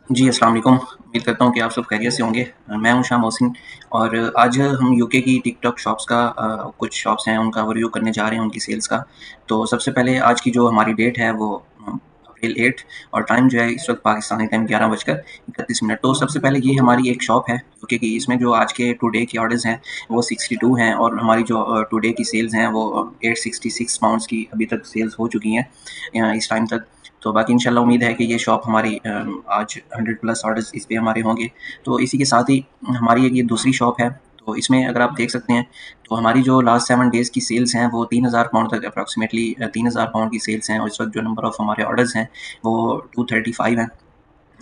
जी, अस्सलाम वालेकुम। उम्मीद करता हूँ कि आप सब खैरियत से होंगे। मैं हूँ शाह मोहसिन और आज हम यूके की टिकटॉक शॉप्स का कुछ शॉप्स हैं उनका रिव्यू करने जा रहे हैं उनकी सेल्स का। तो सबसे पहले आज की जो हमारी डेट है वो अप्रैल 8 और टाइम जो है इस वक़्त पाकिस्तानी टाइम 11:31। तो सबसे पहले ये हमारी एक शॉप है यूके की। इसमें जो आज के टुडे के ऑर्डर्स हैं वो 62 हैं और हमारी जो टुडे की सेल्स हैं वो 866 पाउंड्स की अभी तक सेल्स हो चुकी हैं इस टाइम तक। तो बाकी इंशाल्लाह उम्मीद है कि ये शॉप हमारी आज 100 प्लस ऑर्डर्स इस पे हमारे होंगे। तो इसी के साथ ही हमारी एक ये दूसरी शॉप है, तो इसमें अगर आप देख सकते हैं तो हमारी जो लास्ट 7 डेज़ की सेल्स हैं वो 3000 पाउंड तक अप्रॉक्सिमेटली 3000 पाउंड की सेल्स हैं और इस वक़्त जो नंबर ऑफ हमारे ऑर्डर्स हैं वो 235 हैं।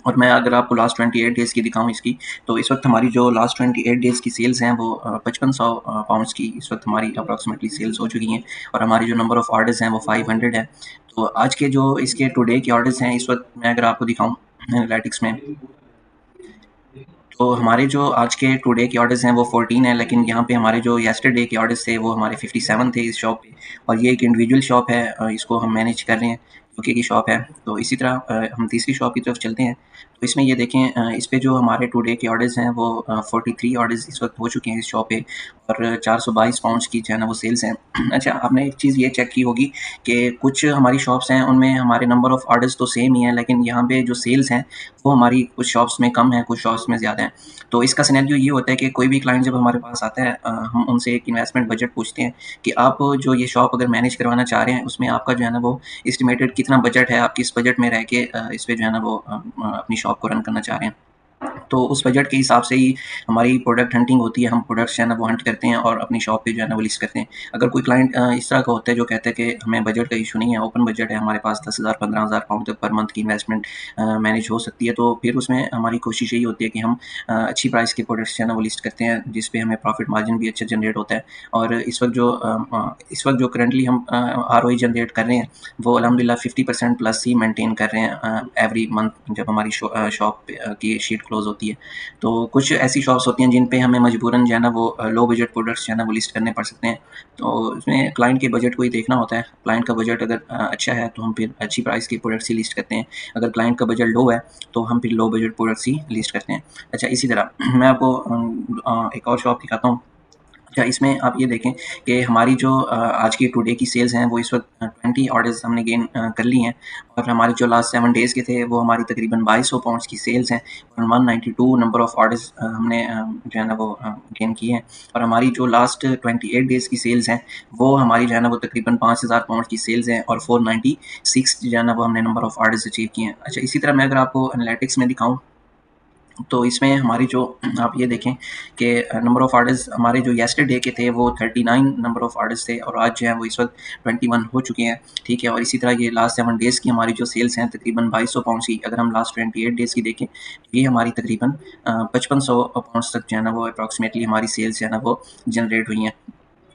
और मैं अगर आपको लास्ट 28 डेज़ की दिखाऊँ इसकी, तो इस वक़्त हमारी जो लास्ट 28 डेज़ की सेल्स हैं वो 5500 पाउंड्स की इस वक़्त हमारी अप्रॉक्सिमेटली सेल्स हो चुकी हैं और हमारी जो नंबर ऑफ ऑर्डर्स हैं वो 500 है। तो आज के जो इसके टुडे के ऑर्डर्स हैं इस वक़्त मैं अगर आपको दिखाऊँ एनालिटिक्स में, तो हमारे जो आज के टुडे के ऑर्डर्स हैं वो 14 हैं, लेकिन यहाँ पे हमारे जो येस्टरडे के ऑर्डर्स थे वो हमारे 57 थे इस शॉप पे। और ये एक इंडिविजुअल शॉप है, इसको हम मैनेज कर रहे हैं, यूके की शॉप है। तो इसी तरह हम तीसरी शॉप की तरफ चलते हैं। तो इसमें ये देखें, इस पे जो हमारे टुडे के ऑर्डर्स हैं वो 43 ऑर्डर्स इस वक्त हो चुके हैं इस शॉप पे और 422 पाउंड्स की जो है ना वो सेल्स हैं। अच्छा, आपने एक चीज़ ये चेक की होगी कि कुछ हमारी शॉप्स हैं उनमें हमारे नंबर ऑफ ऑर्डर्स तो सेम ही हैं, लेकिन यहाँ पे जो सेल्स हैं वो हमारी कुछ शॉप्स में कम है, कुछ शॉप्स में ज़्यादा है। तो इसका सिनेरियो ये होता है कि कोई भी क्लाइंट जब हमारे पास आता है, हम उनसे एक इन्वेस्टमेंट बजट पूछते हैं कि आप जो ये शॉप अगर मैनेज करवाना चाह रहे हैं उसमें आपका जो है ना वो एस्टिमेटेड कितना बजट है, आप किस बजट में रह के इस पे जो है ना वो अपनी शॉप को रन करना चाह रहे हैं। तो उस बजट के हिसाब से ही हमारी प्रोडक्ट हंटिंग होती है, हम प्रोडक्ट्स जो है ना वो हंट करते हैं और अपनी शॉप पे जो है ना वो लिस्ट करते हैं। अगर कोई क्लाइंट इस तरह का होता है जो कहता है कि हमें बजट का इशू नहीं है, ओपन बजट है, हमारे पास 10,000 15,000 पाउंड तक पर मंथ की इन्वेस्टमेंट मैनेज हो सकती है, तो फिर उसमें हमारी कोशिश यही होती है कि हम अच्छी प्राइस के प्रोडक्ट्स जो है ना वो लिस्ट करते हैं जिस पे हमें प्रॉफिट मार्जिन भी अच्छा जनरेट होता है। और इस वक्त जो करंटली हम आरओई जनरेट कर रहे हैं वो अल्हम्दुलिल्लाह 50% प्लस ही मेंटेन कर रहे हैं एवरी मंथ जब हमारी शॉप की शीट क्लोज होती है। तो कुछ ऐसी शॉप्स होती हैं जिन पे हमें मजबूरन जो है ना वो लो बजट प्रोडक्ट्स जो है ना वो लिस्ट करने पड़ सकते हैं। तो उसमें क्लाइंट के बजट को ही देखना होता है। क्लाइंट का बजट अगर अच्छा है तो हम फिर अच्छी प्राइस के प्रोडक्ट्स ही लिस्ट करते हैं। अगर क्लाइंट का बजट लो है तो हम फिर लो बजट प्रोडक्ट्स ही लिस्ट करते हैं। अच्छा, इसी तरह मैं आपको एक और शॉप दिखाता हूँ। अच्छा, इसमें आप ये देखें कि हमारी जो आज की टुडे की सेल्स हैं वो इस वक़्त 20 ऑर्डर्स हमने गेन कर ली हैं और हमारे जो लास्ट 7 डेज़ के थे वो हमारी तकरीबन 2200 पाउंड्स की सेल्स हैं और 192 नंबर ऑफ ऑर्डर्स हमने जो है ना वो गेन किए हैं। और हमारी जो लास्ट 28 डेज़ की सेल्स हैं वो हमारी जो है ना वो तकरीबन 5000 पाउंड की सेल्स हैं और 496 जो है ना वो हमने नंबर ऑफ ऑर्डर्स अचीव किए हैं। अच्छा, इसी तरह मैं अगर आपको एनालिटिक्स में दिखाऊँ तो इसमें हमारी जो आप ये देखें कि नंबर ऑफ ऑर्डर्स हमारे जो येस्टरडे के थे वो 39 नंबर ऑफ ऑर्डर्स थे और आज जो है वो इस वक्त 21 हो चुके हैं। ठीक है, और इसी तरह ये लास्ट 7 डेज़ की हमारी जो सेल्स हैं तकरीबन 2200 पाउंड्स की, अगर हम लास्ट 28 डेज़ की देखें तो ये हमारी तकरीबन 5500 पाउंड्स तक जो है ना वो अप्रॉक्सीमेटली हमारी सेल्स जो है ना वो जनरेट हुई हैं।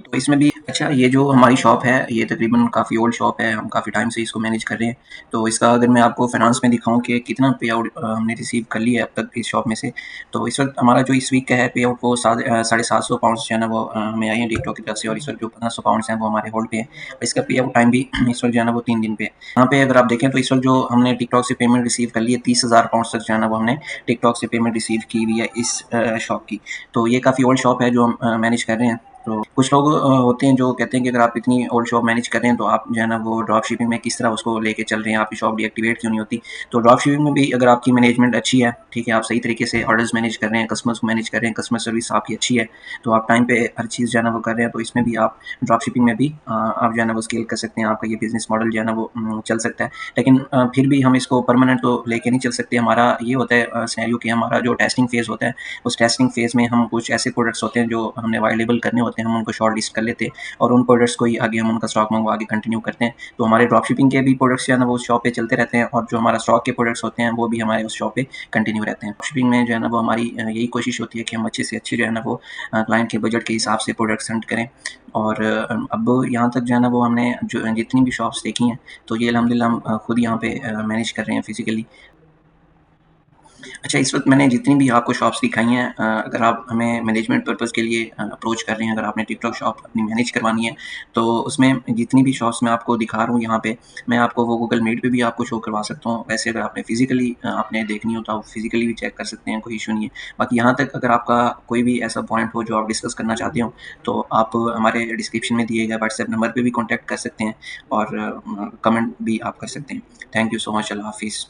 तो इसमें भी अच्छा, ये जो हमारी शॉप है ये तकरीबन काफ़ी ओल्ड शॉप है, हम काफ़ी टाइम से इसको मैनेज कर रहे हैं। तो इसका अगर मैं आपको फाइनेंस में दिखाऊँ कि कितना पे आउट हमने रिसीव कर लिया है अब तक इस शॉप में से, तो इस वक्त हमारा जो इस वीक का है पे आउट वो 750 पाउंड्स जो है ना वो हमें आए हैं टिकटॉक की तरफ से और इस वक्त जो 1500 पाउंड्स हैं वो हमारे होल्ड पे है और इसका पे आउट टाइम भी इस वक्त जो है ना वो 3 दिन पे है। यहाँ पे अगर आप देखें तो इस वक्त जो हमने टिकटॉक से पेमेंट रिसीव कर ली है 30,000 पाउंड्स तक जो है ना वो हमने टिकटॉक से पेमेंट रिसीव की हुई है इस शॉप की। तो ये काफ़ी ओल्ड शॉप है जो हम मैनेज कर रहे हैं। तो कुछ लोग होते हैं जो कहते हैं कि अगर आप इतनी ओल्ड शॉप मैनेज कर रहे हैं तो आप जो है ना वो ड्रॉप शिपिंग में किस तरह उसको लेके चल रहे हैं, आपकी शॉप डीएक्टिवेट क्यों नहीं होती। तो ड्रॉप शिपिंग में भी अगर आपकी मैनेजमेंट अच्छी है, ठीक है, आप सही तरीके से ऑर्डर्स मैनेज कर रहे हैं, कस्टमर्स को मैनेज कर रहे हैं, कस्टमर सर्विस आपकी अच्छी है, तो आप टाइम पे हर चीज़ जो है ना वो कर रहे हैं, तो इसमें भी आप ड्रॉप शिपिंग में भी आप जो है ना वो स्केल कर सकते हैं, आपका ये बिजनेस मॉडल जो है ना वो चल सकता है। लेकिन फिर भी हम इसको परमानेंट तो लेके नहीं चल सकते। हमारा ये होता है सिनेरियो कि हमारा जो टेस्टिंग फेज़ होता है उस टेस्टिंग फेज़ में हम कुछ ऐसे प्रोडक्ट्स होते हैं जो हमने अवेलेबल करने होते हैं, हम उनको शॉर्ट लिस्ट कर लेते हैं और उन प्रोडक्ट्स को ही आगे हम उनका स्टॉक मंगवा के कंटिन्यू करते हैं। तो हमारे ड्रॉप शिपिंग के भी प्रोडक्ट्स जो है ना वो उस शॉप पे चलते रहते हैं और जो हमारा स्टॉक के प्रोडक्ट्स होते हैं वो भी हमारे उस शॉप पे कंटिन्यू रहते हैं। ड्रॉप शिपिंग में जो है ना वो हमारी यही कोशिश होती है कि हम अच्छे से अच्छे जो है ना वो क्लाइंट के बजट के हिसाब से प्रोडक्ट्स सेंड करें। और अब यहाँ तक जो है ना वो हमने जो जितनी भी शॉप्स देखी हैं तो ये अल्हम्दुलिल्लाह हम खुद यहाँ पे मैनेज कर रहे हैं फिजिकली। अच्छा, इस वक़्त मैंने जितनी भी आपको शॉप्स दिखाई हैं, अगर आप हमें मैनेजमेंट पर्पज़ के लिए अप्रोच कर रहे हैं, अगर आपने टिकटॉक शॉप अपनी मैनेज करवानी है, तो उसमें जितनी भी शॉप्स मैं आपको दिखा रहा हूँ यहाँ पे, मैं आपको वो गूगल मीट पे भी आपको शो करवा सकता हूँ। वैसे अगर आपने फ़िज़िकली आपने देखनी हो तो आप फ़िज़िकली भी चेक कर सकते हैं, कोई इश्यू नहीं है। बाकी यहाँ तक अगर आपका कोई भी ऐसा पॉइंट हो जो आप डिस्कस करना चाहते हो, तो आप हमारे डिस्क्रिप्शन में दिए गए व्हाट्सएप नंबर पे भी कॉन्टैक्ट कर सकते हैं और कमेंट भी आप कर सकते हैं। Thank you so much. अल्लाह हाफ़िज़।